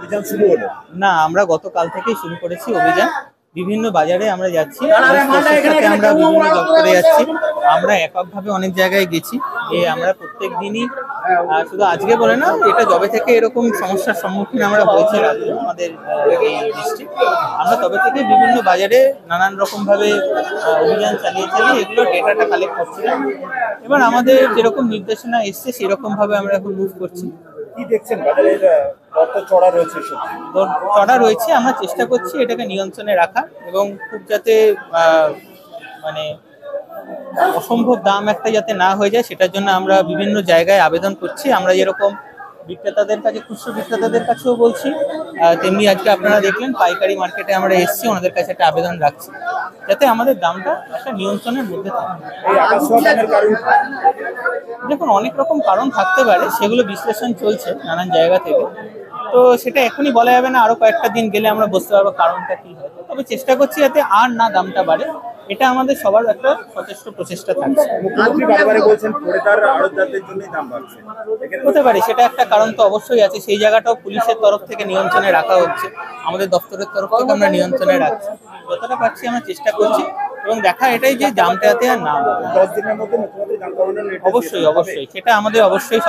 অভিযান শুরু হলো? না, আমরা গতকাল থেকেই শুরু করেছি অভিযান। বিভিন্ন বাজারে আমরা যাচ্ছি, আমরা বিভিন্ন দপ্তরে যাচ্ছি, আমরা এককভাবে অনেক জায়গায় গেছি। আমরা প্রত্যেক দিনই, শুধু আজকে বলে না, এটা যবে থেকে এরকম সমস্যার সম্মুখীন আমরা হয়েছি আমাদের এই ডিস্ট্রিক্ট, আমরা তবে থেকে বিভিন্ন বাজারে নানান রকম ভাবে অভিযান চালিয়ে এগুলো ডেটাটা কালেক্ট করছিলাম। এবার আমাদের যেরকম নির্দেশনা এসছে সেরকম ভাবে আমরা এখন মুভ করছি। কি দেখছেন বাজারে চড়া রয়েছে? চড়া রয়েছে, আমরা চেষ্টা করছি এটাকে নিয়ন্ত্রণে রাখা এবং খুব যাতে মানে অসম্ভব দাম একটা যাতে না হয়ে যায় সেটার জন্য আমরা বিভিন্ন জায়গায় আবেদন করছি। আমরা যেরকম বিক্রেতাদের কাছে, খুচরো বিক্রেতাদের কাছেও বলছি, তেমনি আজকে আপনারা দেখলেন পাইকারি মার্কেটে আমরা এসেছি, ওনাদের কাছে একটা আবেদন রাখছি যাতে আমাদের দামটা একটা নিয়ন্ত্রণের মধ্যে থাকে। দেখুন, অনেক রকম কারণ থাকতে পারে, সেগুলো বিশ্লেষণ চলছে নানান জায়গা থেকে, তো সেটা এখনই বলা যাবে না, আরো কয়েকটা দিন গেলে আমরা বুঝতে পারবো কারণটা কি হয়। তবে চেষ্টা করছি যাতে আর না দামটা বাড়ে, এটা আমাদের সবার একটা যথেষ্ট প্রচেষ্টা থাকছে। হতে পারে, সেটা একটা কারণ তো অবশ্যই আছে, সেই জায়গাটাও পুলিশের তরফ থেকে নিয়ন্ত্রণে রাখা হচ্ছে, আমাদের দপ্তরের তরফ থেকে আমরা নিয়ন্ত্রণে রাখছি, যতটা পারছি আমরা চেষ্টা করছি এবং দেখা এটাই যে দামটা যাতে আর না বাড়ে। 10 দিনের মধ্যে মুখ্যমন্ত্রী দাম কমানোর নির্দেশ অবশ্যই অবশ্যই সেটা আমাদের অবশ্যই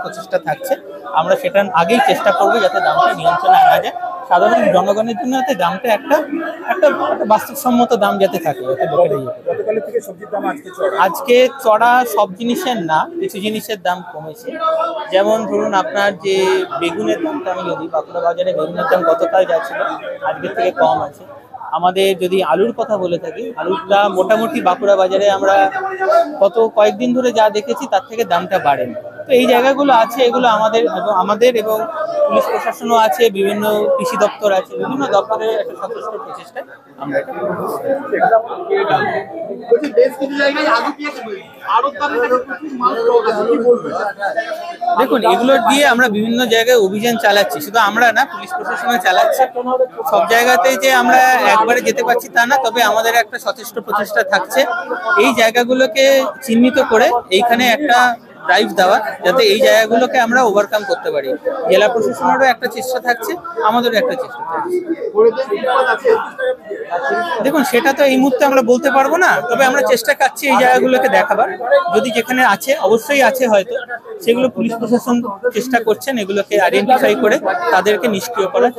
প্রচেষ্টা থাকছে। আমরা সেটা আগেই চেষ্টা করবো যাতে দামটা নিয়ন্ত্রণে আনা যায়, সাধারণ জনগণের জন্য যাতে দামটা একটা বাস্তবসম্মত দাম যাতে থাকে। আজকে চড়া সব জিনিসের না, কিছু জিনিসের দাম কমেছে। যেমন ধরুন আপনার যে বেগুনের দামটা, আমি যদি বাঁকুড়া বাজারে বেগুনের দাম গতকাল যা ছিল আজকের থেকে কম আছে। আমাদের যদি আলুর কথা বলে থাকি, আলুটা মোটামুটি বাঁকুড়া বাজারে আমরা গত কয়েকদিন ধরে যা দেখেছি তার থেকে দামটা বাড়েনি। তো এই জায়গাগুলো আছে, এগুলো আমাদের এবং পুলিশ প্রশাসনও আছে, বিভিন্ন কৃষি দপ্তর আছে, বিভিন্ন দপ্তরের একটা যথেষ্ট প্রচেষ্টায় আমরা এটা দেখুন, এগুলো দিয়ে আমরা বিভিন্ন জায়গায় অভিযান চালাচ্ছি, শুধু আমরা না, পুলিশ প্রশাসন চালাচ্ছে। সব জায়গাতেই যে আমরা একবারে যেতে পারছি তা না, তবে আমাদের একটা যথেষ্ট প্রচেষ্টা থাকছে এই জায়গাগুলোকে চিহ্নিত করে এইখানে একটা ড্রাইভ দেওয়া, যাতে এই জায়গাগুলোকে আমরা ওভারকাম করতে পারি। জেলা প্রশাসনেরও একটা চেষ্টা থাকছে, আমাদেরও একটা চেষ্টা থাকছে। দেখুন, সেটা তো এই মুহূর্তে আমরা বলতে পারবো না, তবে আমরা চেষ্টা করছি এই জায়গাগুলোকে দেখাবার, যদি যেখানে আছে, অবশ্যই আছে হয়তো, সেগুলো পুলিশ প্রশাসন চেষ্টা করছেন এগুলোকে আইডেন্টিফাই করে তাদেরকে নিষ্ক্রিয় করার।